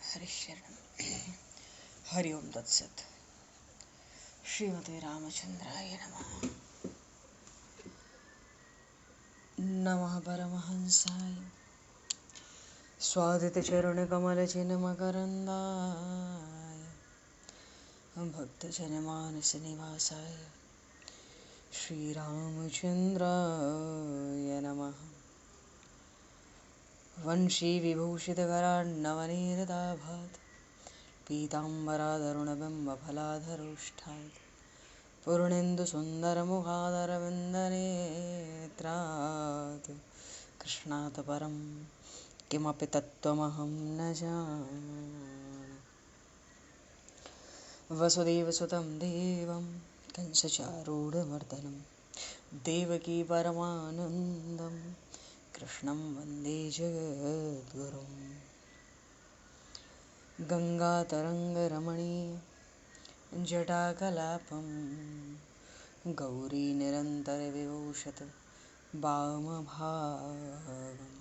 हरिशरण हरि ओम तत्सत। श्रीमते रामचंद्राय नमः। नमः परमहंसाय स्वादितचरणकमलचिन्मकरन्दाय भक्तजनमानसनिवासाय श्रीरामचन्द्राय नमः। वंशीविभूषितकरान्नवनीरदाभात् पीताम्बराधरुणबिम्बफलाधरोष्ठात् पूर्णेन्दुसुन्दरमुखादरविन्दनेत्रात् कृष्णात् परं किमपि तत्त्वमहं न जाने। वसुदेवसुतं देवं कंसचारूढमर्दनं देवकी परमानन्दं कृष्णं वन्दे जगद्गुरुं। गङ्गातरङ्गरमणीय जटाकलापं गौरीनिरन्तरविभूषत वामभागं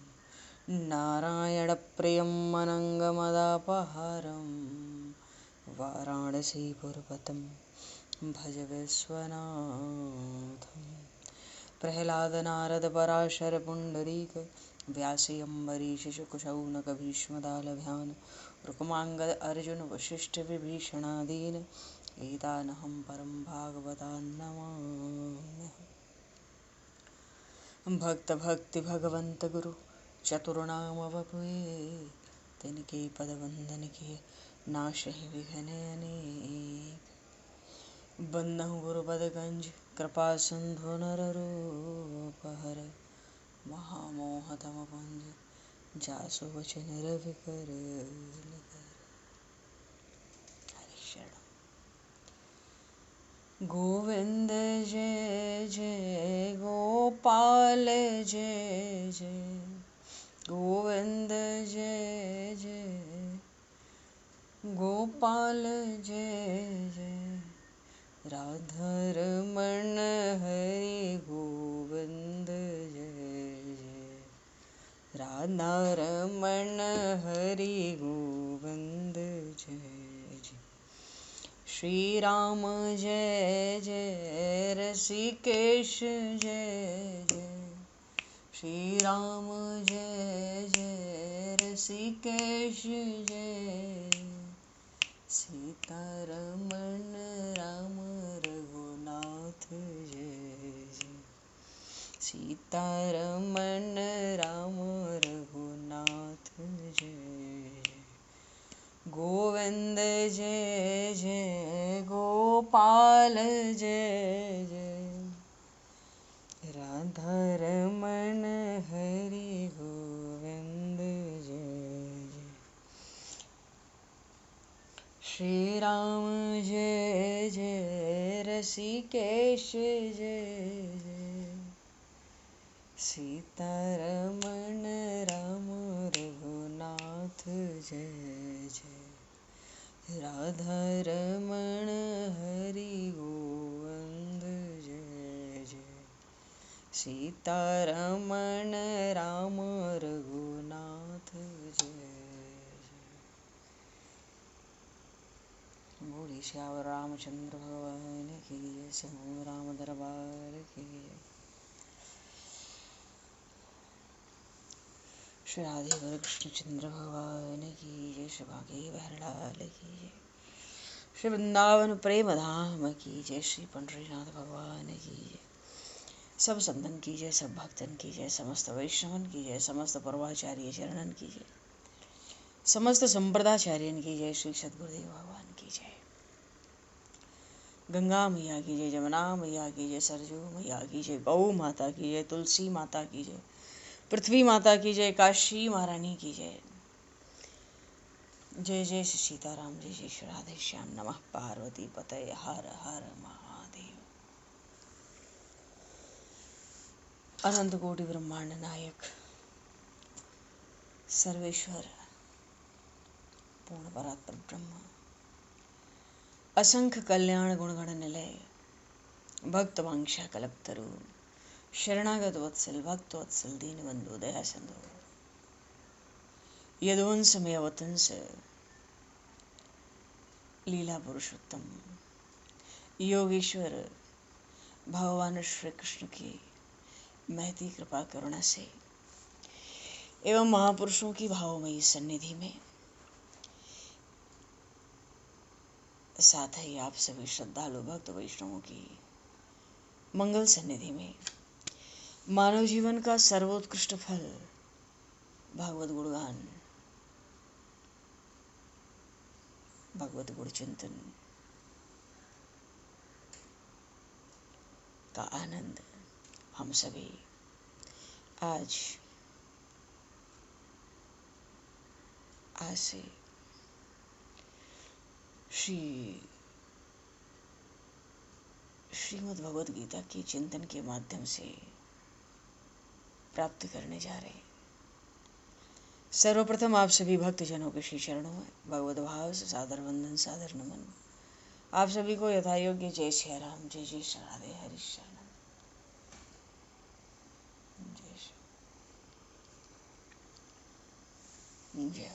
नारायणप्रियं अनङ्गमदापहारं वाराणसीपुरपतं भज विश्वनाथं। प्रह्लादनारदपराशरपुण्डरीक व्यासि अम्बरीशशुकशौनकभीष्मदालभ्यान् रुक्माङ्गद अर्जुन वसिष्ठविभीषणादीन् एतानहं परं भागवतान् नमाम्यहम्। भक्त भक्ति भगवंत गुरु चतुर्नाम वपुए तिनके पद वंदन किए नाशहि विघ्न अनेक। बन्नहु गुरुपद गंज कृपा सिंधु नररूप हर महामोह तम पुंज जासु वचन रवि कर। गोविंद जय जय गोपाल जय जय गोविंद जय जय गोपाल जय जय राधारमण हरि गोविंद जय जय राधारमण हरि गोविंद जय जय। श्री राम जय जय ऋषिकेश जय जय श्री राम जय जय ऋषिकेश जय सीतारमण राम रघुनाथ जय जय सीतारमण राम रघुनाथ जय जय। गोविंद जय जय गोपाल जय जय राधारमण हरि गोविंद जय जय। श्री राम जय जय ऋषिकेश जय जय सीतारमण राम रघुनाथ जय जय राधारमण हरि गोविंद जय जय सीतारमण राम रघुनाथ जय जय। बोले श्याम रामचंद्र भगवान की जय। समूह राम दरबार की जय। श्री राधे कृष्णचंद्र भगवान की जय। श्री भागे बहरलाल की जय। श्री वृंदावन प्रेम धाम की जय। श्री पंडरीनाथ भगवान की जय। सब संतन की जय, सब भक्तन की जय, समस्त वैष्णवन की जय, समस्त पूर्वाचार्य चरणन की जय, समस्त संप्रदाचार्यन की जय। श्री सद्गुरुदेव भगवान की जय। गंगा मैया की जय, जमुना मैया की जय, सरजू मैया की जय, गौ माता की जय, तुलसी माता की जय, पृथ्वी माता की जय, काशी महारानी की जय। जय जय श्री सीताराम, जय जय श्री राधे श्याम। नमः पार्वती पतये हर हर महादेव। अनंत कोटि ब्रह्मांड नायक सर्वेश्वर पूर्ण परात्पर ब्रह्म असंख्य कल्याण गुणगण निलय भक्त वांछा कल्पतरु शरणागत वत्सल भक्त वत्सल दीनबंधु दया सिंधु यदुवंश में अवतंस लीला पुरुषोत्तम योगेश्वर भगवान श्री कृष्ण की महती कृपा करुणा से एवं महापुरुषों की भावमयी सन्निधि में, साथ ही आप सभी श्रद्धालु भक्त वैष्णवों की मंगल सन्निधि में, मानव जीवन का सर्वोत्कृष्ट फल भागवत गुणगान, भगवत गुण चिंतन का आनंद हम सभी आज से श्रीमद् भगवद गीता के चिंतन के माध्यम से प्राप्त करने जा रहे हैं। सर्वप्रथम आप सभी भक्तजनों के श्री चरणों में भगवद भाव से सादर वंदन, सादर नमन। आप सभी को यथा योग्य जय श्री राम, जय जय श्री राधे, हरि शरणम, जय श्री जय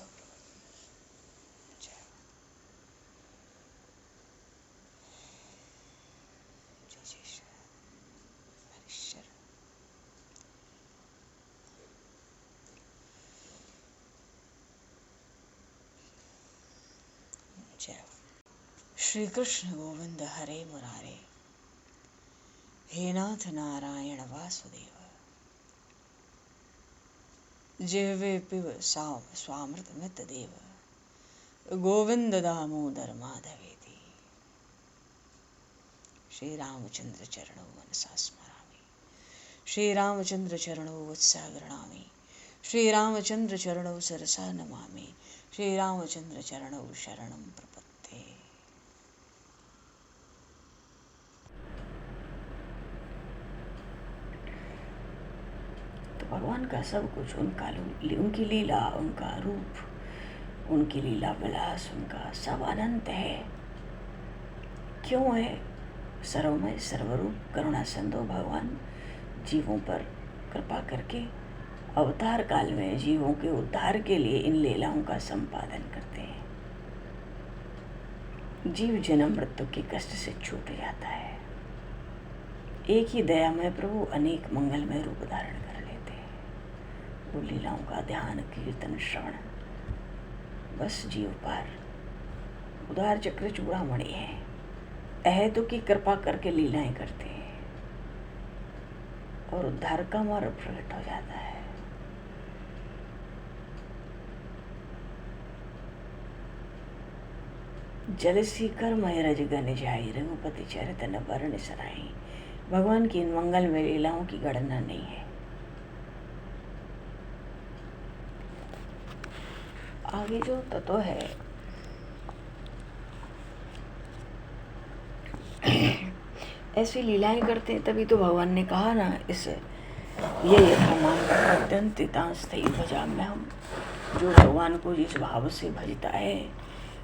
श्री कृष्ण गोविंद हरे मुरारे, हे नाथ नारायण वासुदेव, जिह्वे पिब स्वामृतमित देव, गोविंद दामोदर माधवेति। श्री रामचंद्र चरणौ मनसा स्मरामि, श्री रामचंद्र चरणौ वत्सा गृह्णामि, श्री रामचंद्र चरणौ सरसा नमामि, श्री रामचंद्र चरणौ शरणं प्रपद्ये। भगवान का सब कुछ, उनकी लीला, उनका रूप, उनकी लीला विलास, उनका सब अनंत है। क्यों है? सर्वमय सर्वरूप करुणा सिंधु भगवान जीवों पर कृपा करके अवतार काल में जीवों के उद्धार के लिए इन लीलाओं का संपादन करते हैं। जीव जन्म मृत्यु के कष्ट से छूट जाता है। एक ही दयामय प्रभु अनेक मंगलमय रूप धारण कर लेते हैं। वो लीलाओं का ध्यान, कीर्तन, श्रवण, बस जीव पर उदार चक्र चूड़ामणि है। अहेतु की कृपा करके लीलाएं करते हैं और उद्धार का मार्ग प्रकट हो जाता है। जलसी कर्मय रज गन जाई, रघुपति चरित न वर्ण सराई। भगवान की इन मंगल में लीलाओं की गणना नहीं है। आगे जो तत्व है, ऐसी लीलाएं करते हैं, तभी तो भगवान ने कहा ना, इस ये यथामान अत्यंत तांस्थई भजा में, हम जो भगवान को जिस भाव से भजता है,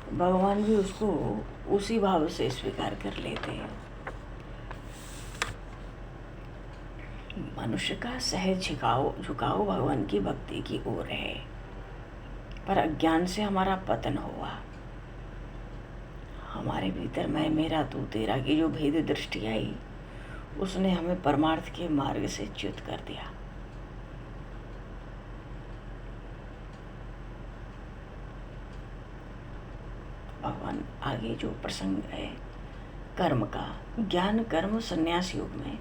भगवान भी उसको उसी भाव से स्वीकार कर लेते हैं। मनुष्य का सहज झुकाव भगवान की भक्ति की ओर है, पर अज्ञान से हमारा पतन हुआ। हमारे भीतर मैं मेरा तू तेरा की जो भेद दृष्टि आई, उसने हमें परमार्थ के मार्ग से च्युत कर दिया। भगवान आगे जो प्रसंग है कर्म का, ज्ञान कर्म संन्यास योग में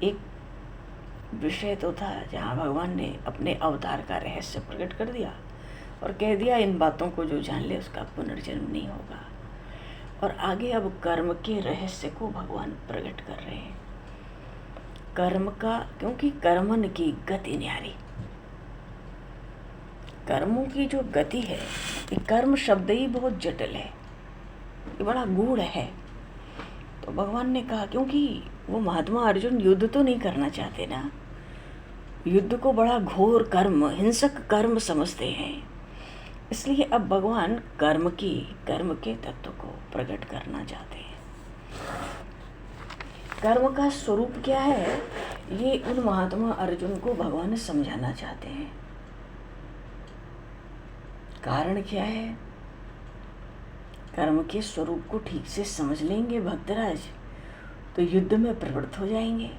एक विषय तो था जहाँ भगवान ने अपने अवतार का रहस्य प्रकट कर दिया और कह दिया, इन बातों को जो जान ले उसका पुनर्जन्म नहीं होगा। और आगे अब कर्म के रहस्य को भगवान प्रकट कर रहे हैं। कर्म का, क्योंकि कर्मन की गति न्यारी, कर्मों की जो गति है, ये कर्म शब्द ही बहुत जटिल है, ये बड़ा गूढ़ है। तो भगवान ने कहा, क्योंकि वो महात्मा अर्जुन युद्ध तो नहीं करना चाहते ना, युद्ध को बड़ा घोर कर्म, हिंसक कर्म समझते हैं, इसलिए अब भगवान कर्म के तत्व को प्रकट करना चाहते हैं। कर्म का स्वरूप क्या है, ये उन महात्मा अर्जुन को भगवान समझाना चाहते हैं। कारण क्या है? कर्म के स्वरूप को ठीक से समझ लेंगे भक्तराज तो युद्ध में प्रवृत्त हो जाएंगे।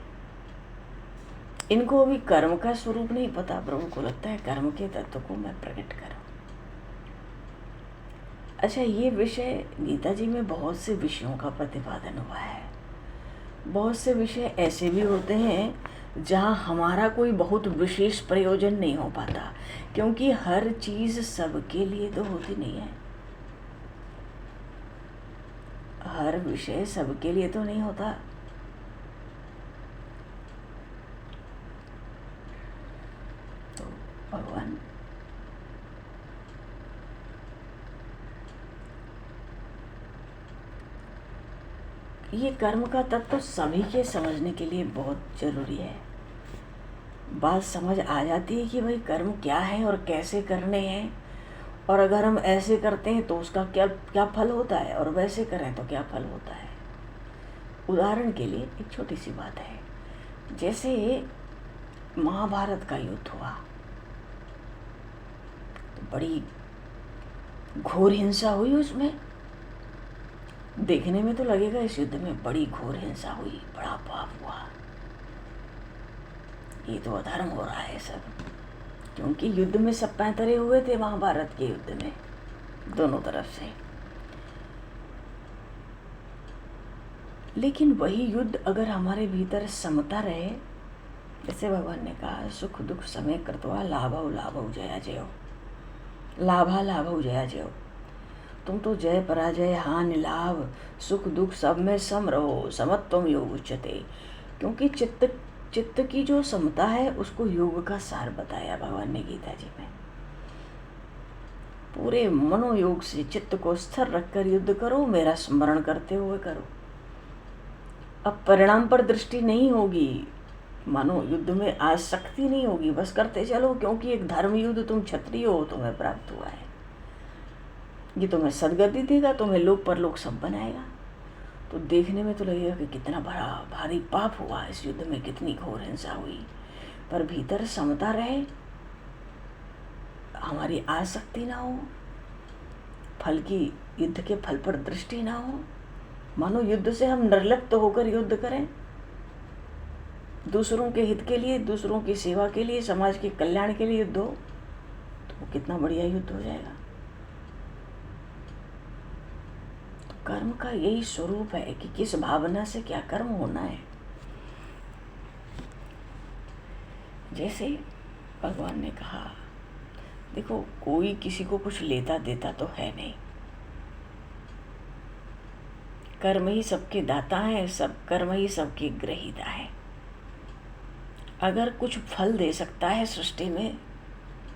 इनको अभी कर्म का स्वरूप नहीं पता, प्रभु को लगता है कर्म के तत्व को मैं प्रकट करूं। अच्छा, ये विषय गीता जी में बहुत से विषयों का प्रतिपादन हुआ है। बहुत से विषय ऐसे भी होते हैं जहाँ हमारा कोई बहुत विशेष प्रयोजन नहीं हो पाता, क्योंकि हर चीज सबके लिए तो होती नहीं है। हर विषय सबके लिए तो नहीं होता। तो भगवान ये कर्म का तत्व सभी के समझने के लिए बहुत जरूरी है। बात समझ आ जाती है कि भाई कर्म क्या है और कैसे करने हैं, और अगर हम ऐसे करते हैं तो उसका क्या क्या फल होता है, और वैसे करें तो क्या फल होता है। उदाहरण के लिए एक छोटी सी बात है, जैसे महाभारत का युद्ध हुआ तो बड़ी घोर हिंसा हुई उसमें। देखने में तो लगेगा इस युद्ध में बड़ी घोर हिंसा हुई, बड़ा पाप हुआ, ये तो अधर्म हो रहा है सब, क्योंकि युद्ध में सब पैंतरे हुए थे महाभारत के युद्ध में दोनों तरफ से। लेकिन वही युद्ध अगर हमारे भीतर समता रहे, जैसे भगवान ने कहा सुख दुख समय कृत्वा लाभौ लाभौ जया जयो, लाभा लाभौ जया जयो। तुम तो जय पराजय हानि लाभ सुख दुख सब में सम रहो, समत्वम योग उच्यते। क्योंकि चित्त की जो समता है उसको योग का सार बताया भगवान ने गीता जी में। पूरे मनोयोग से चित्त को स्थिर रखकर युद्ध करो, मेरा स्मरण करते हुए करो। अब परिणाम पर दृष्टि नहीं होगी, मानो युद्ध में आसक्ति नहीं होगी, बस करते चलो, क्योंकि एक धर्म युद्ध तुम क्षत्रिय हो, तुम्हें प्राप्त हुआ है, ये तुम्हें सदगति देगा, तुम्हें लोक परलोक सब बनाएगा। तो देखने में तो लगेगा कि कितना बड़ा भारी पाप हुआ इस युद्ध में, कितनी घोर हिंसा हुई, पर भीतर समता रहे, हमारी आसक्ति ना हो, फल की युद्ध के फल पर दृष्टि ना हो, मानो युद्ध से हम निर्लिप्त होकर युद्ध करें, दूसरों के हित के लिए, दूसरों की सेवा के लिए, समाज के कल्याण के लिए युद्ध हो, तो वो कितना बढ़िया युद्ध हो जाएगा। तो कर्म का यही स्वरूप है कि किस भावना से क्या कर्म होना है। जैसे भगवान ने कहा, देखो कोई किसी को कुछ लेता देता तो है नहीं, कर्म ही सबके दाता है, सब कर्म ही सबके ग्रहीता है। अगर कुछ फल दे सकता है सृष्टि में,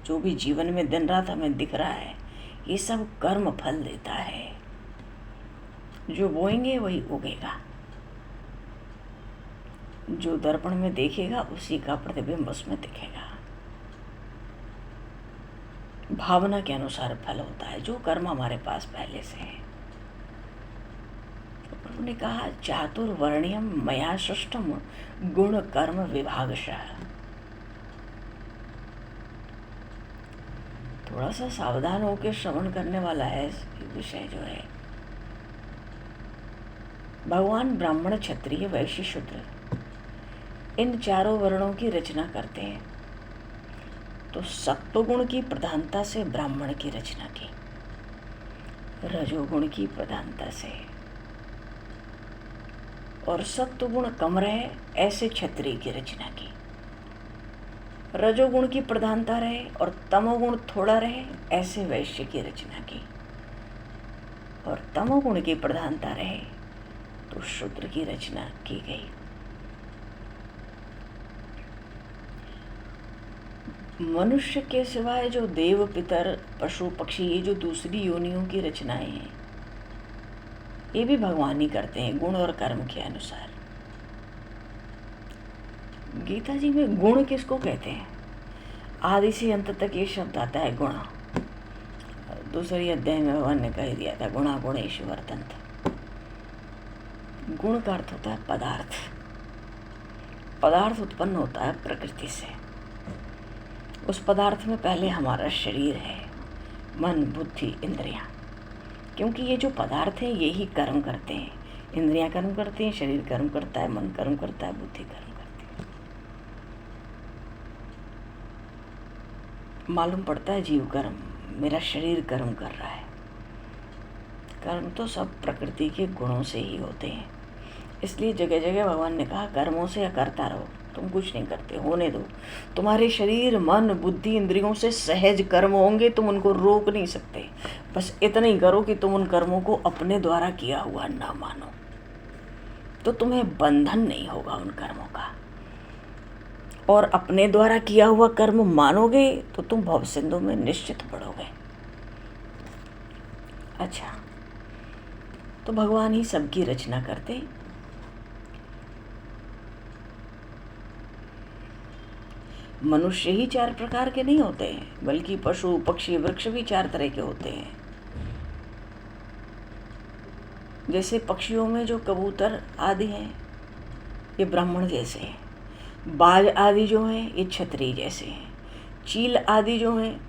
जो भी जीवन में दिन रात हमें दिख रहा है, ये सब कर्म फल देता है। जो बोएंगे वही उगेगा, जो दर्पण में देखेगा उसी का प्रतिबिंब उसमें दिखेगा। भावना के अनुसार फल होता है, जो कर्म हमारे पास पहले से है। उन्होंने कहा चातुर्वर्ण्यम मया सृष्टम गुण कर्म विभागशः। थोड़ा सा सावधान होकर श्रवण करने वाला है विषय जो है। भगवान ब्राह्मण क्षत्रिय वैश्य शूद्र इन चारों वर्णों की रचना करते हैं, तो सत्वगुण की प्रधानता से ब्राह्मण की रचना की, रजोगुण की प्रधानता से, और सत्वगुण कम रहे ऐसे क्षत्रिय की रचना की, रजोगुण की प्रधानता रहे और तमोगुण थोड़ा रहे ऐसे वैश्य की रचना की, और तमोगुण की प्रधानता रहे तो शूद्र की रचना की गई। मनुष्य के सिवाय जो देव पितर पशु पक्षी, ये जो दूसरी योनियों की रचनाएं हैं, ये भी भगवान ही करते हैं गुण और कर्म के अनुसार। गीता जी में गुण किसको कहते हैं? आदि से अंत तक ये शब्द आता है गुण। दूसरे अध्याय में भगवान ने कह दिया था गुणा गुणेषु वर्तन्ते। गुण का अर्थ होता है पदार्थ। पदार्थ उत्पन्न होता है प्रकृति से। उस पदार्थ में पहले हमारा शरीर है, मन बुद्धि इंद्रियां, क्योंकि ये जो पदार्थ हैं ये ही कर्म करते हैं। इंद्रियां कर्म करती हैं, शरीर कर्म करता है, मन कर्म करता है, बुद्धि कर्म करती है। मालूम पड़ता है जीव कर्म, मेरा शरीर कर्म कर रहा है। कर्म तो सब प्रकृति के गुणों से ही होते हैं। इसलिए जगह जगह भगवान ने कहा कर्मों से करता रहो, तुम कुछ नहीं करते, होने दो। तुम्हारे शरीर मन बुद्धि इंद्रियों से सहज कर्म होंगे, तुम उनको रोक नहीं सकते। बस इतना ही करो कि तुम उन कर्मों को अपने द्वारा किया हुआ ना मानो, तो तुम्हें बंधन नहीं होगा उन कर्मों का। और अपने द्वारा किया हुआ कर्म मानोगे तो तुम भव सिंधु में निश्चित पड़ोगे। अच्छा, तो भगवान ही सबकी रचना करते। मनुष्य ही 4 प्रकार के नहीं होते हैं, बल्कि पशु पक्षी वृक्ष भी 4 तरह के होते हैं। जैसे पक्षियों में जो कबूतर आदि हैं ये ब्राह्मण जैसे हैं, बाज आदि जो हैं ये क्षत्रिय जैसे हैं, चील आदि जो हैं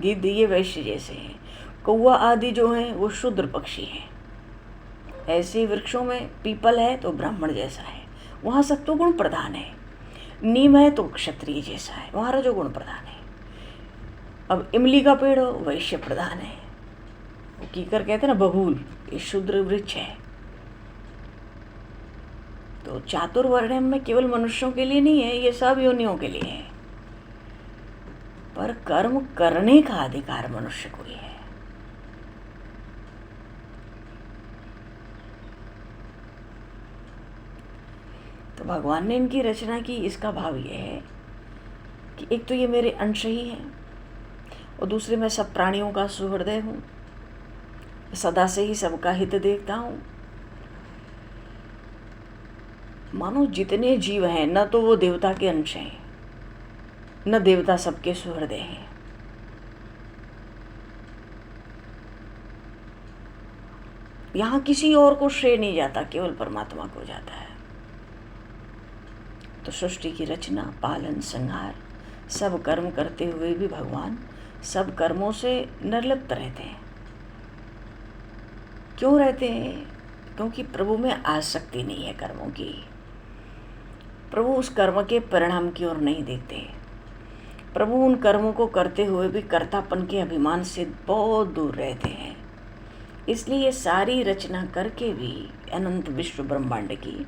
गिद्ध ये वैश्य जैसे हैं, कौवा आदि जो हैं वो शूद्र पक्षी हैं। ऐसे वृक्षों में पीपल है तो ब्राह्मण जैसा है, वहाँ सत्वगुण प्रधान है। नीम है तो क्षत्रिय जैसा है, वहाँ रजोगुण प्रधान है। अब इमली का पेड़ हो वैश्य प्रधान है। वो कीकर कहते हैं ना बबूल, ये शूद्र वृक्ष है। तो चातुर्वर्ण्यम में केवल मनुष्यों के लिए नहीं है, ये सब योनियों के लिए है। पर कर्म करने का अधिकार मनुष्य को ही है। तो भगवान ने इनकी रचना की, इसका भाव ये है कि एक तो ये मेरे अंश ही हैं और दूसरे मैं सब प्राणियों का सुहृदय हूँ, सदा से ही सबका हित देखता हूँ। मानो जितने जीव हैं न तो वो देवता के अंश हैं, न देवता सबके सुहृदय हैं। यहाँ किसी और को श्रेय नहीं जाता, केवल परमात्मा को जाता है। तो सृष्टि की रचना, पालन, संहार सब कर्म करते हुए भी भगवान सब कर्मों से निर्लिप्त रहते हैं। क्यों रहते हैं? क्योंकि प्रभु में आसक्ति नहीं है कर्मों की। प्रभु उस कर्म के परिणाम की ओर नहीं देखते। प्रभु उन कर्मों को करते हुए भी कर्तापन के अभिमान से बहुत दूर रहते हैं। इसलिए ये सारी रचना करके भी अनंत विश्व ब्रह्मांड की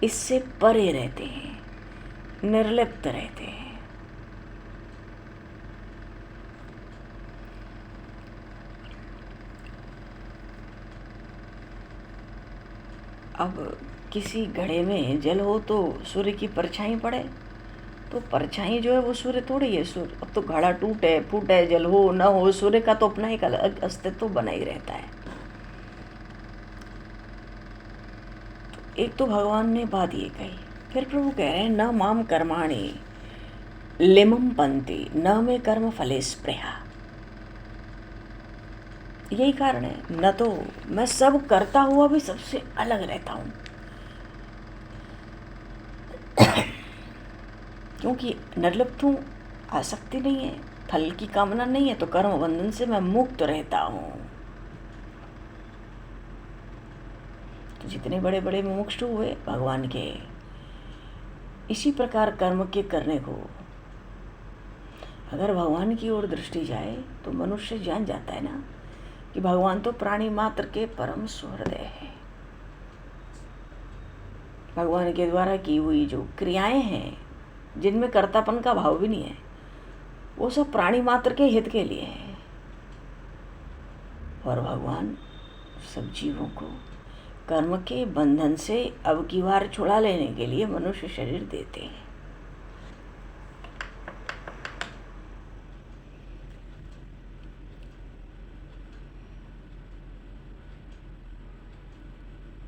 इससे परे रहते हैं, निर्लिप्त रहते हैं। अब किसी घड़े में जल हो तो सूर्य की परछाई पड़े, तो परछाई जो है वो सूर्य थोड़ी है। सूर्य अब तो घड़ा टूटे फूटे, जल हो ना हो, सूर्य का तो अपना एक अलग अस्तित्व बना ही रहता है। एक तो भगवान ने बात ये कही, फिर प्रभु कह रहे हैं न माम कर्माणि लिमम पंति न में कर्म फले स्पृहा। यही कारण है, न तो मैं सब करता हुआ भी सबसे अलग रहता हूँ, क्योंकि निर्लिप्त हूँ, आसक्ति नहीं है, फल की कामना नहीं है, तो कर्म बंधन से मैं मुक्त रहता हूँ। तो जितने बड़े बड़े मुमुक्षु हुए भगवान के, इसी प्रकार कर्म के करने को अगर भगवान की ओर दृष्टि जाए तो मनुष्य जान जाता है ना कि भगवान तो प्राणी मात्र के परम सुहृदय है। भगवान के द्वारा की हुई जो क्रियाएं हैं जिनमें कर्तापन का भाव भी नहीं है, वो सब प्राणी मात्र के हित के लिए है। और भगवान सब जीवों को कर्म के बंधन से अब की बार छुड़ा लेने के लिए मनुष्य शरीर देते हैं।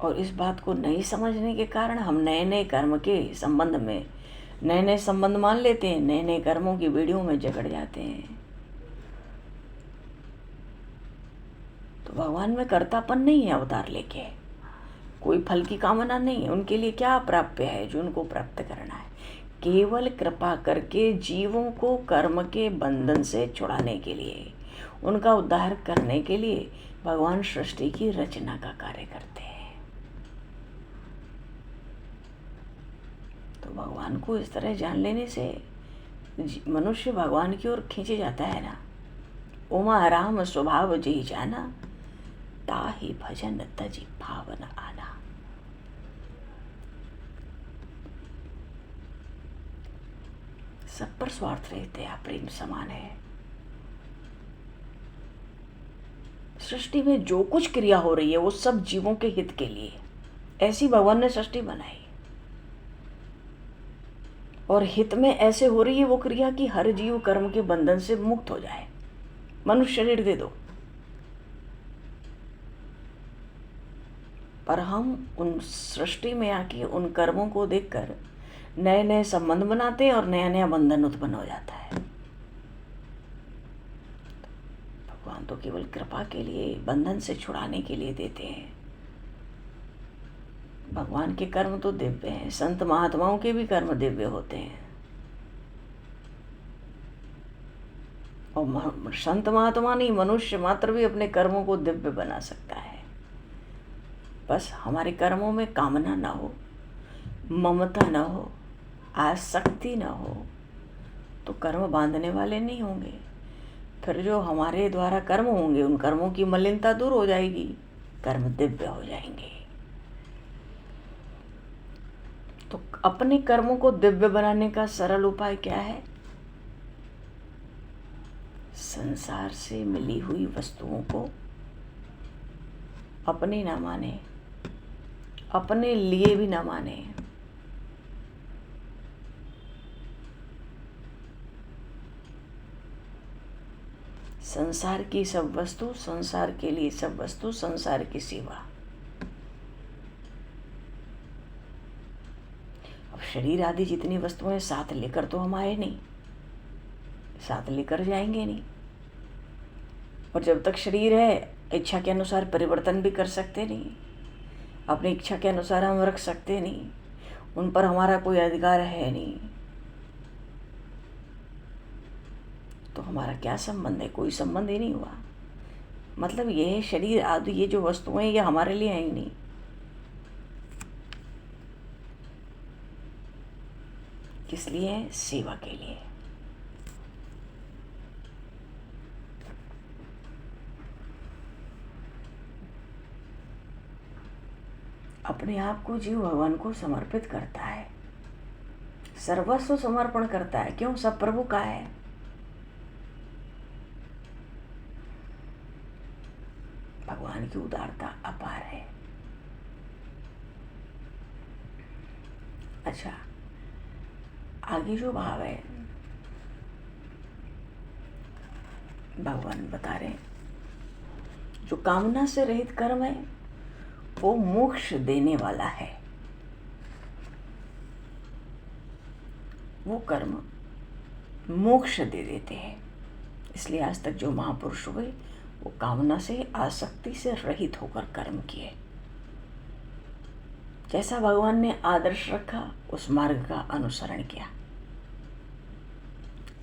और इस बात को नहीं समझने के कारण हम नए नए कर्म के संबंध में नए नए संबंध मान लेते हैं, नए नए कर्मों की वीडियो में जकड़ जाते हैं। तो भगवान में कर्तापन नहीं है अवतार लेके, कोई फल की कामना नहीं है। उनके लिए क्या प्राप्य है जो उनको प्राप्त करना है? केवल कृपा करके जीवों को कर्म के बंधन से छुड़ाने के लिए, उनका उद्धार करने के लिए भगवान सृष्टि की रचना का कार्य करते हैं। तो भगवान को इस तरह जान लेने से मनुष्य भगवान की ओर खींचे जाता है ना। उमा राम स्वभाव जी जाना, ताहि भजन तजी भावन आना। सब पर स्वार्थ रहते हैं, प्रेम समान है। सृष्टि में जो कुछ क्रिया हो रही है वो सब जीवों के हित के लिए, ऐसी भगवान ने सृष्टि बनाई। और हित में ऐसे हो रही है वो क्रिया कि हर जीव कर्म के बंधन से मुक्त हो जाए। मनुष्य शरीर दे दो, पर हम उन सृष्टि में आके उन कर्मों को देखकर नए नए संबंध बनाते हैं और नया नया बंधन उत्पन्न हो जाता है। भगवान तो केवल कृपा के लिए, बंधन से छुड़ाने के लिए देते हैं। भगवान के कर्म तो दिव्य हैं, संत महात्माओं के भी कर्म दिव्य होते हैं। और संत महात्मा नहीं, मनुष्य मात्र भी अपने कर्मों को दिव्य बना सकता है। बस हमारे कर्मों में कामना ना हो, ममता ना हो, आसक्ति ना हो, तो कर्म बांधने वाले नहीं होंगे। फिर जो हमारे द्वारा कर्म होंगे उन कर्मों की मलिनता दूर हो जाएगी, कर्म दिव्य हो जाएंगे। तो अपने कर्मों को दिव्य बनाने का सरल उपाय क्या है? संसार से मिली हुई वस्तुओं को अपने ना माने, अपने लिए भी ना माने। संसार की सब वस्तु, संसार के लिए सब वस्तु, संसार की सेवा। अब शरीर आदि जितनी वस्तुएं साथ लेकर तो हम आए नहीं, साथ लेकर जाएंगे नहीं। और जब तक शरीर है इच्छा के अनुसार परिवर्तन भी कर सकते नहीं, अपनी इच्छा के अनुसार हम रख सकते नहीं, उन पर हमारा कोई अधिकार है नहीं। तो हमारा क्या संबंध है? कोई संबंध ही नहीं हुआ। मतलब यह शरीर आदि ये जो वस्तुएं ये हमारे लिए है ही नहीं। किस लिए? सेवा के लिए। अपने आप को जीव भगवान को समर्पित करता है, सर्वस्व समर्पण करता है। क्यों? सब प्रभु का है। भगवान की उदारता अपार है। अच्छा, आगे जो भाव है भगवान बता रहे हैं, जो कामना से रहित कर्म है वो मोक्ष देने वाला है। वो कर्म मोक्ष दे देते हैं। इसलिए आज तक जो महापुरुष हुए वो कामना से, आसक्ति से रहित होकर कर्म किए। जैसा भगवान ने आदर्श रखा उस मार्ग का अनुसरण किया।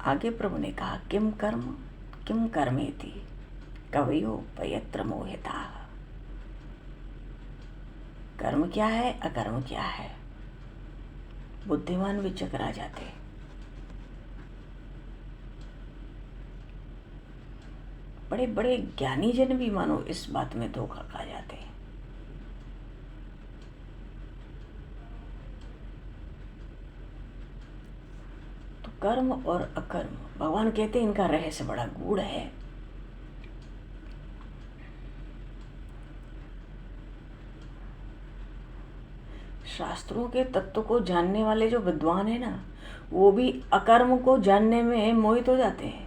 आगे प्रभु ने कहा, किम कर्मेति कवयो पयत्र मोहिता। कर्म क्या है, अकर्म क्या है, बुद्धिमान भी चकरा जाते। बड़े बड़े ज्ञानी जन भी मानो इस बात में धोखा खा जाते हैं। तो कर्म और अकर्म, भगवान कहते हैं इनका रहस्य बड़ा गूढ़ है। शास्त्रों के तत्व को जानने वाले जो विद्वान है ना, वो भी अकर्म को जानने में मोहित हो जाते हैं।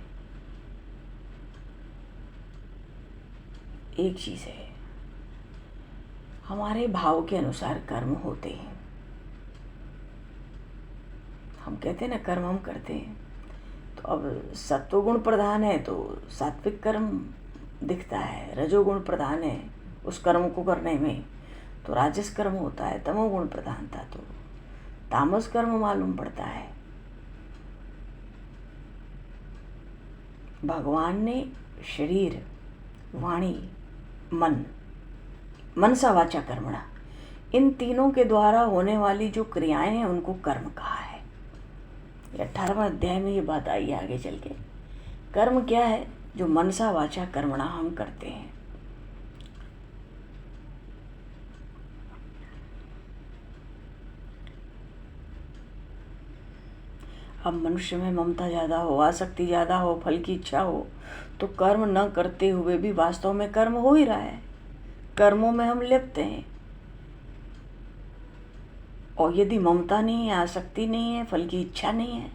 एक चीज है, हमारे भाव के अनुसार कर्म होते हैं। हम कहते हैं ना कर्म हम करते हैं, तो अब सत्वगुण प्रधान है तो सात्विक कर्म दिखता है, रजोगुण प्रधान है उस कर्म को करने में तो राजस कर्म होता है, तमोगुण प्रधान था तो तामस कर्म मालूम पड़ता है। भगवान ने शरीर, वाणी, मन, मनसा वाचा कर्मणा, इन तीनों के द्वारा होने वाली जो क्रियाएं हैं उनको कर्म कहा है। 18वें अध्याय में ये बात आई है आगे चल के। कर्म क्या है? जो मनसा वाचा कर्मणा हम करते हैं। अब मनुष्य में ममता ज़्यादा हो, आसक्ति ज़्यादा हो, फल की इच्छा हो, तो कर्म न करते हुए भी वास्तव में कर्म हो ही रहा है। कर्मों में हम लिप्त हैं। और यदि ममता नहीं है, आसक्ति नहीं है, फल की इच्छा नहीं है,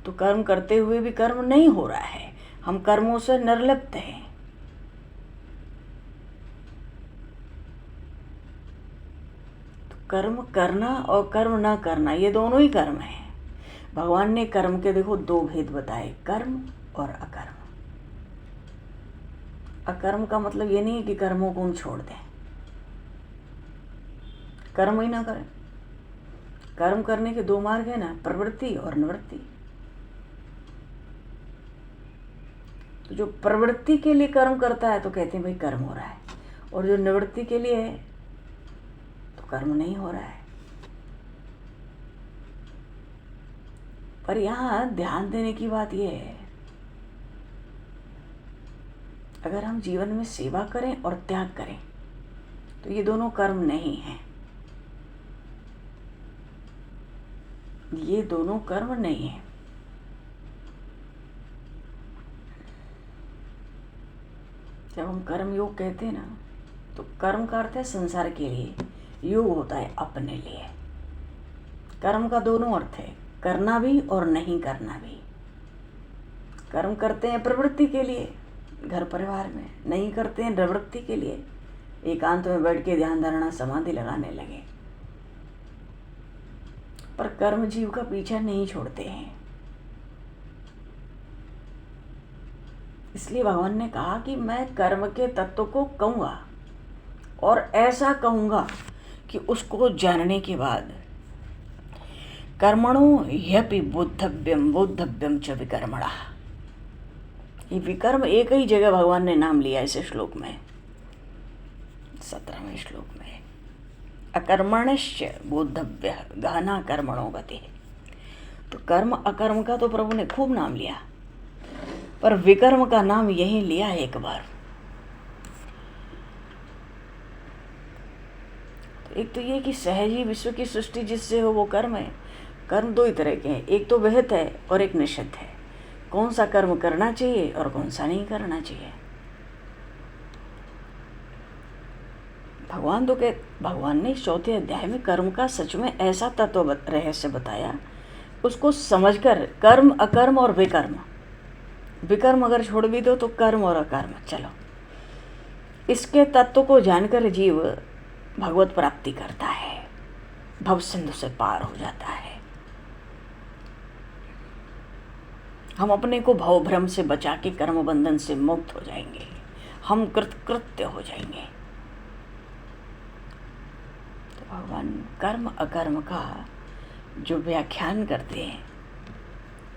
तो कर्म करते हुए भी कर्म नहीं हो रहा है। हम कर्मों से निर्लिप्त हैं। तो कर्म करना और कर्म न करना, ये दोनों ही कर्म हैं। भगवान ने कर्म के देखो दो भेद बताए, कर्म और अकर्म। अकर्म का मतलब ये नहीं है कि कर्मों को हम छोड़ दें, कर्म ही ना करें। कर्म करने के दो मार्ग है ना, प्रवृत्ति और निवृत्ति। तो जो प्रवृत्ति के लिए कर्म करता है तो कहते हैं भाई कर्म हो रहा है, और जो निवृत्ति के लिए है तो कर्म नहीं हो रहा है। पर यहाँ ध्यान देने की बात यह है, अगर हम जीवन में सेवा करें और त्याग करें तो ये दोनों कर्म नहीं हैं। ये दोनों कर्म नहीं है। जब हम कर्म योग कहते हैं ना, तो कर्म का अर्थ है संसार के लिए, योग होता है अपने लिए। कर्म का दोनों अर्थ है, करना भी और नहीं करना भी। कर्म करते हैं प्रवृत्ति के लिए घर परिवार में, नहीं करते हैं निवृत्ति के लिए, एकांत में बैठ के ध्यान धारणा समाधि लगाने लगे। पर कर्म जीव का पीछा नहीं छोड़ते हैं। इसलिए भगवान ने कहा कि मैं कर्म के तत्व को कहूँगा, और ऐसा कहूँगा कि उसको जानने के बाद कर्मणो ह्यपि बोद्धव्यम च विकर्मणा। ये विकर्म एक ही जगह भगवान ने नाम लिया इस श्लोक में, 17वें श्लोक में। अकर्मणश्च बोद्धव्य गहना कर्मणो गति। तो कर्म अकर्म का तो प्रभु ने खूब नाम लिया, पर विकर्म का नाम यही लिया एक बार। तो एक तो ये कि सहज ही विश्व की सृष्टि जिससे हो वो कर्म है। कर्म दो ही तरह के हैं, एक तो विहित है और एक निषिद्ध है। कौन सा कर्म करना चाहिए और कौन सा नहीं करना चाहिए। भगवान ने 4थे अध्याय में कर्म का सच में ऐसा तत्व रहस्य बताया, उसको समझकर कर्म अकर्म और विकर्म, विकर्म अगर छोड़ भी दो तो कर्म और अकर्म, चलो इसके तत्व को जानकर जीव भगवत प्राप्ति करता है, भव सिंधु से पार हो जाता है। हम अपने को भव भ्रम से बचा के कर्म बंधन से मुक्त हो जाएंगे, हम कृतकृत्य हो जाएंगे। तो भगवान कर्म अकर्म का जो व्याख्यान करते हैं,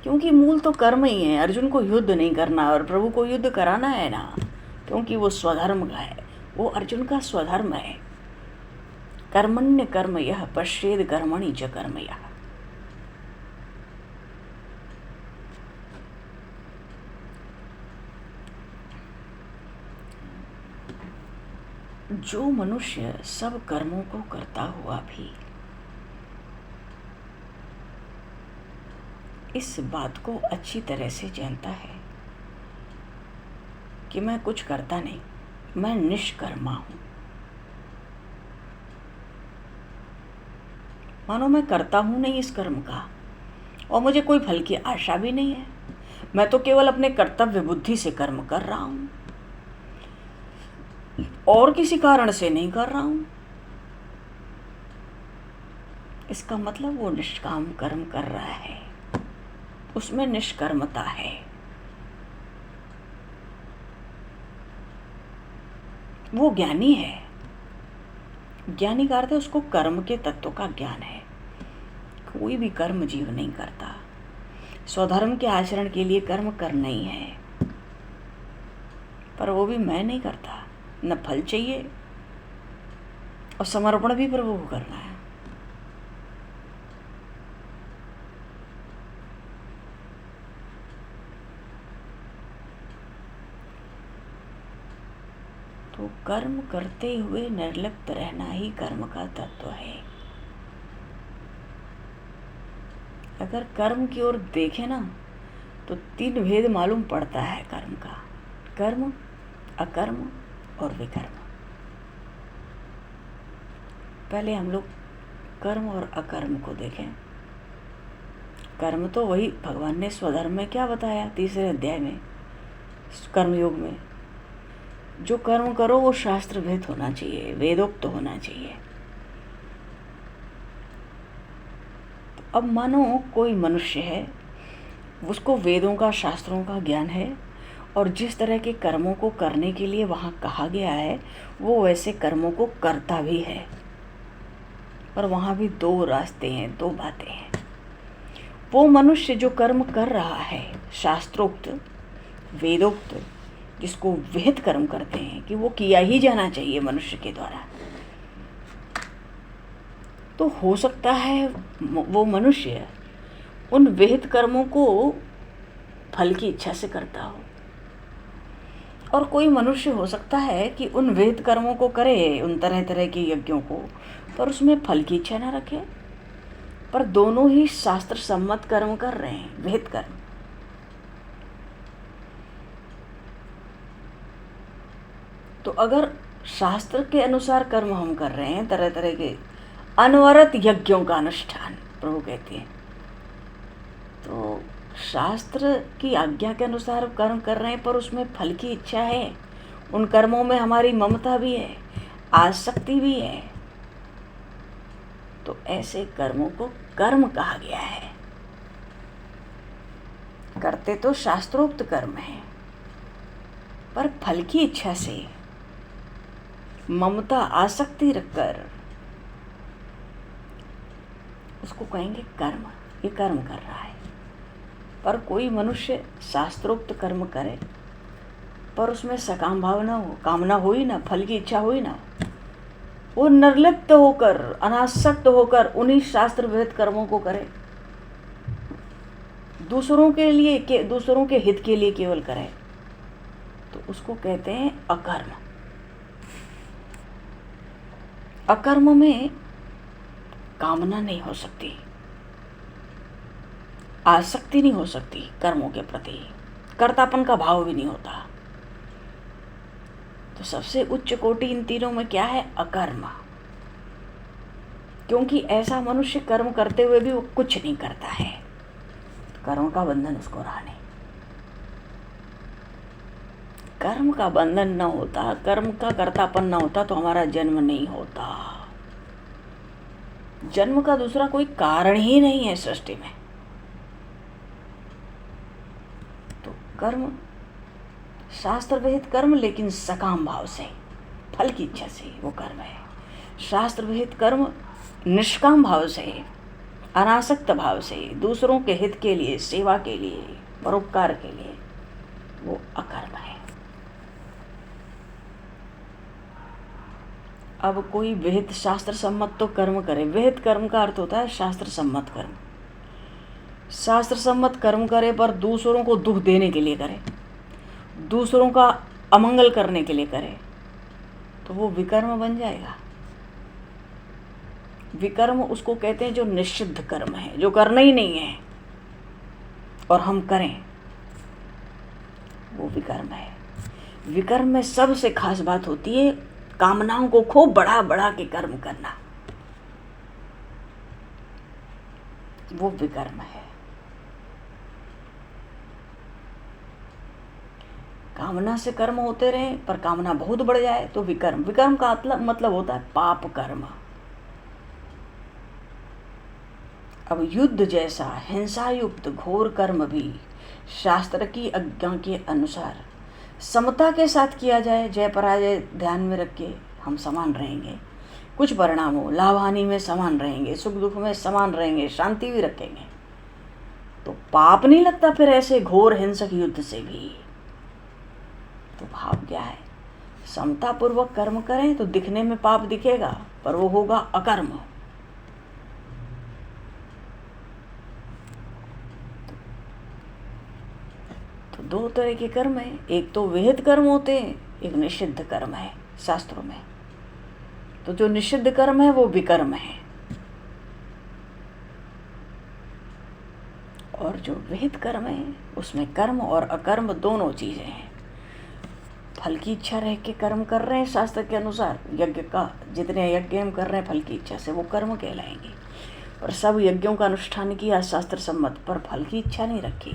क्योंकि मूल तो कर्म ही है। अर्जुन को युद्ध नहीं करना और प्रभु को युद्ध कराना है ना, क्योंकि वो स्वधर्म का है, वो अर्जुन का स्वधर्म है। कर्मण्य कर्म यह पश्येद कर्मणि च कर्म यह। जो मनुष्य सब कर्मों को करता हुआ भी इस बात को अच्छी तरह से जानता है कि मैं कुछ करता नहीं, मैं निष्कर्मा हूं, मानो मैं करता हूं नहीं इस कर्म का, और मुझे कोई फल की आशा भी नहीं है, मैं तो केवल अपने कर्तव्य बुद्धि से कर्म कर रहा हूं और किसी कारण से नहीं कर रहा हूं। इसका मतलब वो निष्काम कर्म कर रहा है, उसमें निष्कर्मता है। वो ज्ञानी है। ज्ञानी का अर्थ है उसको कर्म के तत्व का ज्ञान है। कोई भी कर्म जीव नहीं करता, स्वधर्म के आचरण के लिए कर्म करना ही है। पर वो भी मैं नहीं करता, न फल चाहिए और समर्पण भी प्रभु को करना है। तो कर्म करते हुए निर्लिप्त रहना ही कर्म का तत्व है। अगर कर्म की ओर देखें ना तो 3 भेद मालूम पड़ता है कर्म का: कर्म, अकर्म और विकर्म। पहले हम लोग कर्म और अकर्म को देखें। कर्म तो वही भगवान ने स्वधर्म में क्या बताया 3रे अध्याय में, कर्मयोग में, जो कर्म करो वो शास्त्र भेद होना चाहिए, वेदोक्त होना चाहिए। तो अब मानो कोई मनुष्य है, उसको वेदों का, शास्त्रों का ज्ञान है और जिस तरह के कर्मों को करने के लिए वहाँ कहा गया है वो वैसे कर्मों को करता भी है। और वहाँ भी 2 रास्ते हैं, 2 बातें हैं। वो मनुष्य जो कर्म कर रहा है शास्त्रोक्त, वेदोक्त, जिसको विहित कर्म कहते हैं कि वो किया ही जाना चाहिए मनुष्य के द्वारा, तो हो सकता है वो मनुष्य उन विहित कर्मों को फल की इच्छा से करता हो, और कोई मनुष्य हो सकता है कि उन विहित कर्मों को करे, उन तरह तरह के यज्ञों को, पर उसमें फल की इच्छा ना रखे। पर दोनों ही शास्त्र सम्मत कर्म कर रहे हैं, विहित कर्म। तो अगर शास्त्र के अनुसार कर्म हम कर रहे हैं, तरह तरह के अनवरत यज्ञों का अनुष्ठान प्रभु कहते हैं, तो शास्त्र की आज्ञा के अनुसार कर्म कर रहे हैं, पर उसमें फल की इच्छा है, उन कर्मों में हमारी ममता भी है, आसक्ति भी है, तो ऐसे कर्मों को कर्म कहा गया है। करते तो शास्त्रोक्त कर्म है, पर फल की इच्छा से ममता, आसक्ति रखकर उसको कहेंगे कर्म। ये कर्म कर रहा है। पर कोई मनुष्य शास्त्रोक्त कर्म करे पर उसमें सकाम भाव ना हो, कामना हो ही ना, फल की इच्छा हो ही ना, वो निर्लिप्त होकर, अनासक्त होकर उन्हीं शास्त्र विहित कर्मों को करे, दूसरों के लिए, दूसरों के हित के लिए केवल करे, तो उसको कहते हैं अकर्म। अकर्म में कामना नहीं हो सकती, आसक्ति नहीं हो सकती कर्मों के प्रति, कर्तापन का भाव भी नहीं होता। तो सबसे उच्च कोटि इन तीनों में क्या है? अकर्म। क्योंकि ऐसा मनुष्य कर्म करते हुए भी वो कुछ नहीं करता है, तो कर्म का बंधन उसको रहा नहीं। कर्म का बंधन न होता, कर्म का कर्तापन न होता तो हमारा जन्म नहीं होता। जन्म का दूसरा कोई कारण ही नहीं है सृष्टि में। तो कर्म शास्त्र विहित कर्म, लेकिन सकाम भाव से, फल की इच्छा से वो कर्म है। शास्त्र विहित कर्म निष्काम भाव से, अनासक्त भाव से, दूसरों के हित के लिए, सेवा के लिए, परोपकार के लिए, वो अकर्म है। अब कोई विहित शास्त्र सम्मत तो कर्म करे। विहित कर्म का अर्थ होता है शास्त्र सम्मत कर्म। शास्त्र सम्मत कर्म करे पर दूसरों को दुख देने के लिए करे, दूसरों का अमंगल करने के लिए करे, तो वो विकर्म बन जाएगा। विकर्म उसको कहते हैं जो निषिद्ध कर्म है, जो करना ही नहीं है और हम करें, वो विकर्म है। विकर्म में सबसे खास बात होती है कामनाओं को खूब बढ़ा बढ़ा के कर्म करना, वो विकर्म है। कामना से कर्म होते रहे पर कामना बहुत बढ़ जाए तो विकर्म। विकर्म का मतलब होता है पाप कर्म। अब युद्ध जैसा हिंसा युक्त घोर कर्म भी शास्त्र की आज्ञा के अनुसार समता के साथ किया जाए, जय पराजय ध्यान में रख के हम समान रहेंगे, कुछ परिणाम हो, लाभ हानि में समान रहेंगे, सुख दुख में समान रहेंगे, शांति भी रखेंगे, तो पाप नहीं लगता फिर ऐसे घोर हिंसक युद्ध से भी। तो भाव क्या है? समता पूर्वक कर्म करें तो दिखने में पाप दिखेगा, पर वो होगा अकर्म। तो दो तरह के कर्म है, एक तो विहित कर्म होते हैं, एक निषिद्ध कर्म है शास्त्रों में। तो जो निषिद्ध कर्म है वो विकर्म है, और जो विहित कर्म है उसमें कर्म और अकर्म दोनों चीजें हैं। फल की इच्छा रह के कर्म कर रहे हैं शास्त्र के अनुसार, यज्ञ का जितने यज्ञ हम कर रहे हैं फल की इच्छा से, वो कर्म कहलाएंगे। पर सब यज्ञों का अनुष्ठान किया शास्त्र सम्मत, पर फल की इच्छा नहीं रखी,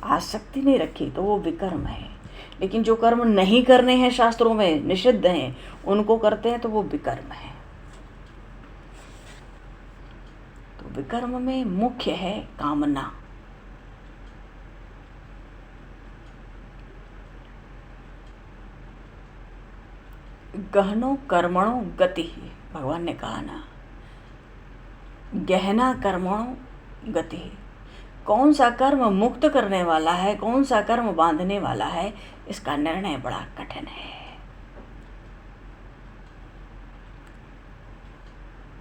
आसक्ति नहीं रखी, तो वो विकर्म है। लेकिन जो कर्म नहीं करने हैं शास्त्रों में, निषिद्ध हैं, उनको करते हैं तो वो विकर्म है। तो विकर्म में मुख्य है कामना। गहनो कर्मणो गति, भगवान ने कहा ना, गहना कर्मणो गति। कौन सा कर्म मुक्त करने वाला है, कौन सा कर्म बांधने वाला है, इसका निर्णय बड़ा कठिन है।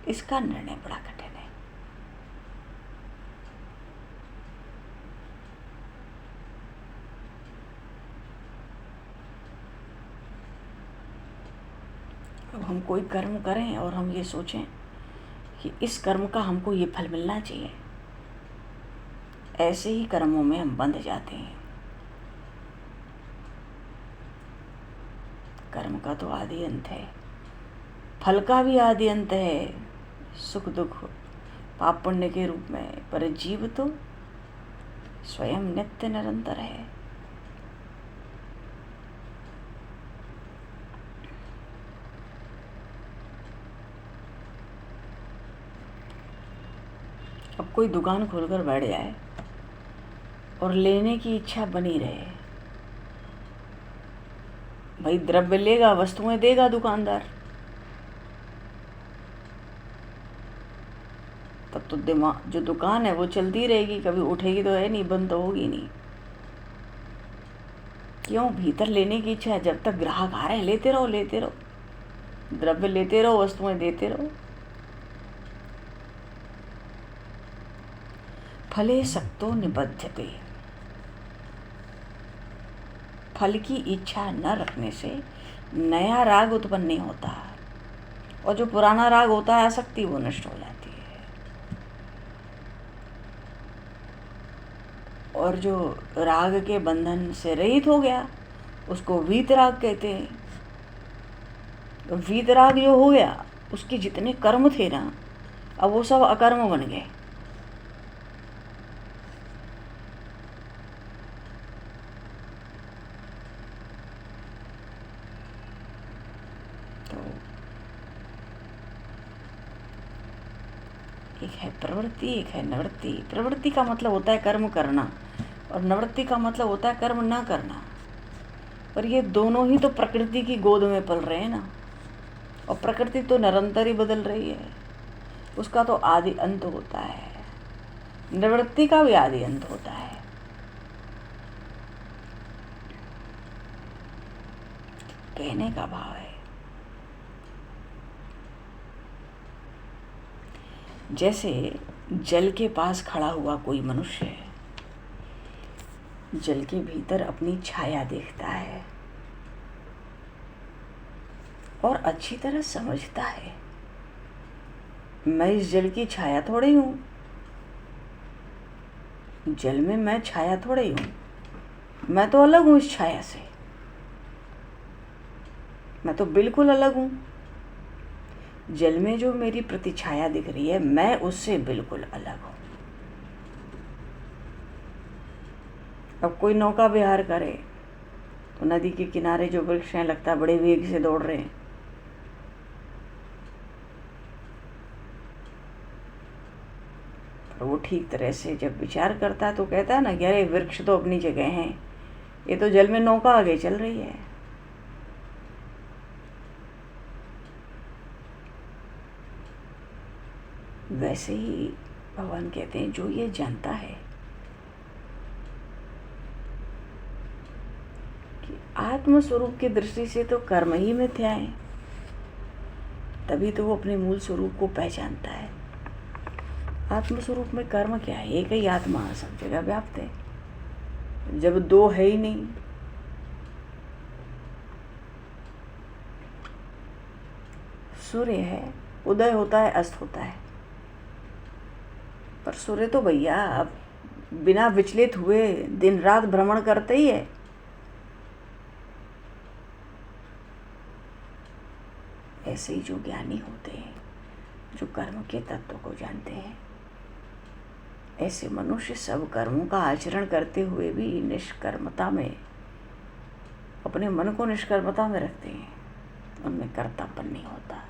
इसका निर्णय बड़ा कठिन है। अब हम कोई कर्म करें और हम ये सोचें कि इस कर्म का हमको ये फल मिलना चाहिए, ऐसे ही कर्मों में हम बंध जाते हैं। कर्म का तो आदि अंत है, फल का भी आदि अंत है, सुख दुख पाप पुण्य के रूप में, पर जीव तो स्वयं नित्य निरंतर है। अब कोई दुकान खोलकर बैठ जाए और लेने की इच्छा बनी रहे, भाई द्रव्य लेगा, वस्तुएं देगा दुकानदार, तब तो दिमाग जो दुकान है वो चलती रहेगी, कभी उठेगी तो है नहीं, बंद तो होगी नहीं। क्यों? भीतर लेने की इच्छा है। जब तक ग्राहक आ रहे हैं लेते रहो, लेते रहो, द्रव्य लेते रहो, वस्तुएं देते रहो। फले सक्तो निबध्यते, फल की इच्छा न रखने से नया राग उत्पन्न नहीं होता, और जो पुराना राग होता है आसक्ति, वो नष्ट हो जाती है। और जो राग के बंधन से रहित हो गया उसको वीतराग कहते हैं। वीतराग जो हो गया, उसके जितने कर्म थे ना, अब वो सब अकर्म बन गए। एक है प्रवृत्ति, एक है निवृत्ति। प्रवृत्ति का मतलब होता है कर्म करना, और निवृत्ति का मतलब होता है कर्म ना करना। पर ये दोनों ही तो प्रकृति की गोद में पल रहे हैं ना, और प्रकृति तो निरंतर ही बदल रही है, उसका तो आदि अंत होता है, निवृत्ति का भी आदि अंत होता है। कहने का भाव है, जैसे जल के पास खड़ा हुआ कोई मनुष्य है, जल के भीतर अपनी छाया देखता है और अच्छी तरह समझता है, मैं इस जल की छाया थोड़ी हूँ, जल में मैं छाया थोड़ी हूँ, मैं तो अलग हूँ इस छाया से, मैं तो बिल्कुल अलग हूँ। जल में जो मेरी प्रतिछाया दिख रही है, मैं उससे बिल्कुल अलग हूँ। अब कोई नौका विहार करे तो नदी के किनारे जो वृक्ष हैं, लगता है बड़े वेग से दौड़ रहे हैं, पर वो ठीक तरह से जब विचार करता है तो कहता है ना कि अरे वृक्ष तो अपनी जगह हैं, ये तो जल में नौका आगे चल रही है। वैसे ही भगवान कहते हैं, जो ये जानता है कि आत्म स्वरूप की दृष्टि से तो कर्म ही मिथ्या है, तभी तो वो अपने मूल स्वरूप को पहचानता है। आत्म स्वरूप में कर्म क्या है? एक ही आत्मा सब जगह व्याप्त है। जब दो है ही नहीं, सूर्य है, उदय होता है, अस्त होता है, पर सूर्य तो भैया अब बिना विचलित हुए दिन रात भ्रमण करते ही है। ऐसे ही जो ज्ञानी होते हैं, जो कर्म के तत्व को जानते हैं, ऐसे मनुष्य सब कर्मों का आचरण करते हुए भी निष्कर्मता में, अपने मन को निष्कर्मता में रखते हैं, उनमें कर्तापन नहीं होता।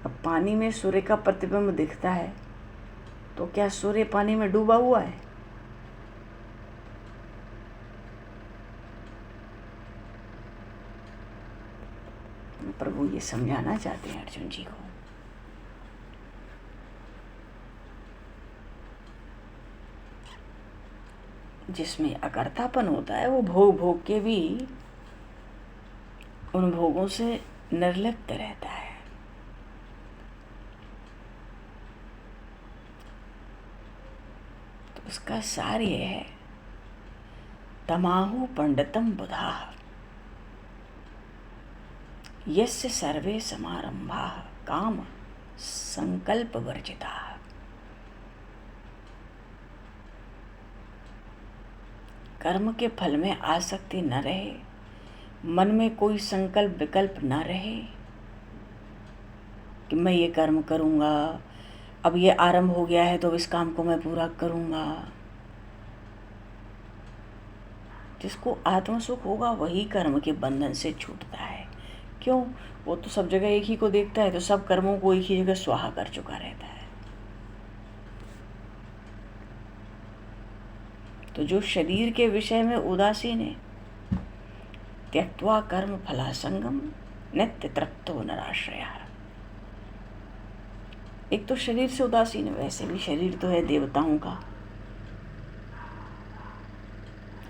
अब पानी में सूर्य का प्रतिबिंब दिखता है, तो क्या सूर्य पानी में डूबा हुआ है? प्रभु ये समझाना चाहते हैं अर्जुन जी को। जिसमें अकर्तापन होता है वो भोग भोग के भी उन भोगों से निर्लिप्त रहता है। तो उसका सार ये है, तमाहु पंडितम बुधा यस्य सर्वे समारंभा काम संकल्प वर्जिता। कर्म के फल में आसक्ति न रहे, मन में कोई संकल्प विकल्प न रहे कि मैं ये कर्म करूँगा, अब ये आरंभ हो गया है तो इस काम को मैं पूरा करूँगा। जिसको आत्म सुख होगा वही कर्म के बंधन से छूटता है। क्यों? वो तो सब जगह एक ही को देखता है, तो सब कर्मों को एक ही जगह स्वाहा कर चुका रहता है। तो जो शरीर के विषय में उदासीन है, त्यक्त्वा कर्म फलासंगम नित्य तृप्तो नराश्रयः। एक तो शरीर से उदासीन है, वैसे भी शरीर तो है देवताओं का,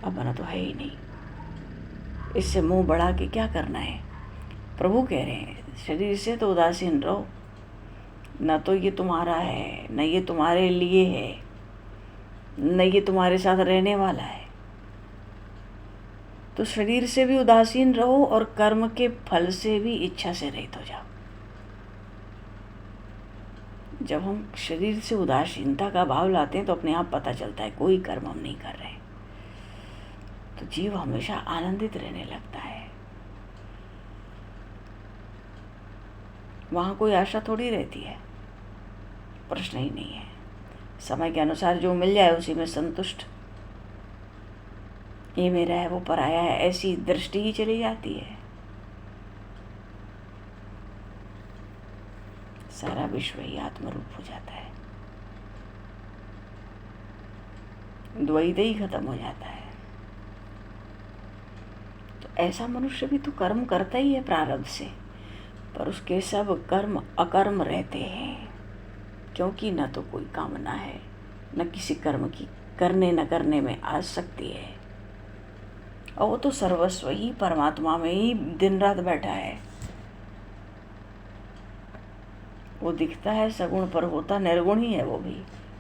अब बना तो है ही नहीं, इससे मुंह बढ़ा के क्या करना है। प्रभु कह रहे हैं शरीर से तो उदासीन रहो, न तो ये तुम्हारा है, न ये तुम्हारे लिए है, न ये तुम्हारे साथ रहने वाला है। तो शरीर से भी उदासीन रहो और कर्म के फल से भी इच्छा से रहित हो जाओ। जब हम शरीर से उदासीनता का भाव लाते हैं तो अपने आप पता चलता है कोई कर्म हम नहीं कर रहे, तो जीव हमेशा आनंदित रहने लगता है। वहाँ कोई आशा थोड़ी रहती है, प्रश्न ही नहीं है। समय के अनुसार जो मिल जाए उसी में संतुष्ट, ये मेरा है वो पराया है, ऐसी दृष्टि ही चली जाती है। सारा विश्व ही आत्मरूप हो जाता है, द्वैत ही खत्म हो जाता है। तो ऐसा मनुष्य भी तो कर्म करता ही है प्रारब्ध से, पर उसके सब कर्म अकर्म रहते हैं, क्योंकि न तो कोई कामना है, न किसी कर्म की करने न करने में आसक्ति है, और वो तो सर्वस्व ही परमात्मा में ही दिन रात बैठा है। वो दिखता है सगुण पर होता निर्गुण ही है वो भी,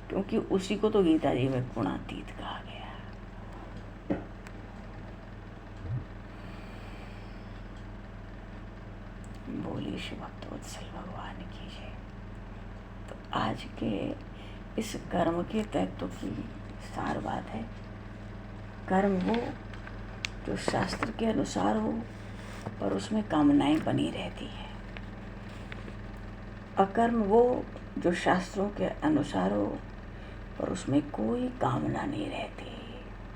क्योंकि उसी को तो गीता जी में गुणातीत कहा गया। बोली श्री भक्तवत्सल भगवान की जय। तो आज के इस कर्म के तत्व की सार बात है, कर्म वो जो शास्त्र के अनुसार हो और उसमें कामनाएं बनी रहती है, अकर्म वो जो शास्त्रों के अनुसार हो पर उसमें कोई कामना नहीं रहती,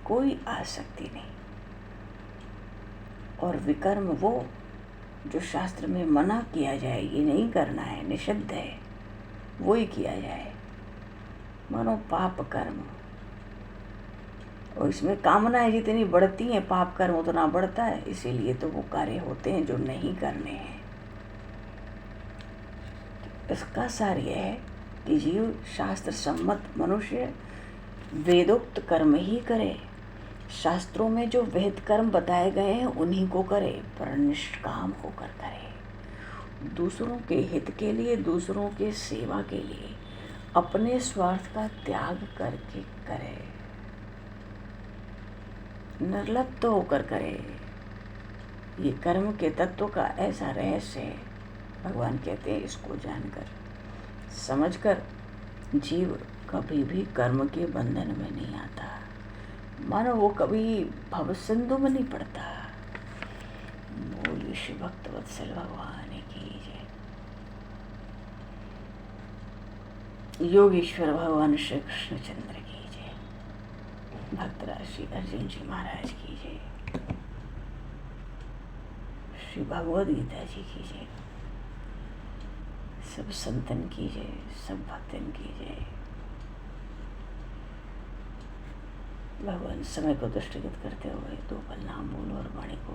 कोई आसक्ति नहीं, और विकर्म वो जो शास्त्र में मना किया जाए, ये नहीं करना है, निषिद्ध है, वो ही किया जाए, मानो पाप कर्म। और इसमें कामनाएं जितनी बढ़ती हैं पाप कर्म उतना बढ़ता है, इसीलिए तो वो कार्य होते हैं जो नहीं करने हैं। इसका सार यह है कि जीव शास्त्र सम्मत मनुष्य वेदोक्त कर्म ही करे, शास्त्रों में जो विहित कर्म बताए गए हैं उन्हीं को करे, पर निष्काम होकर करे। दूसरों के हित के लिए, दूसरों के सेवा के लिए अपने स्वार्थ का त्याग करके करे, निर्लिप्त होकर करे। ये कर्म के तत्व का ऐसा रहस्य है। भगवान कहते हैं इसको जानकर, समझकर जीव कभी भी कर्म के बंधन में नहीं आता, मानो वो कभी भव सिंधु में नहीं पड़ता। बोलिए श्री भक्तवत्सल भगवान की जय। योगीश्वर भगवान श्री कृष्णचंद्र की जय। भक्तराज श्री अर्जुन जी महाराज की जय। श्री भगवद गीता जी की जय। सब संतन की जय, सब भक्तन की जय। भगवान समय को दृष्टिगत करते हुए दो पल नाम बोलो और वाणी को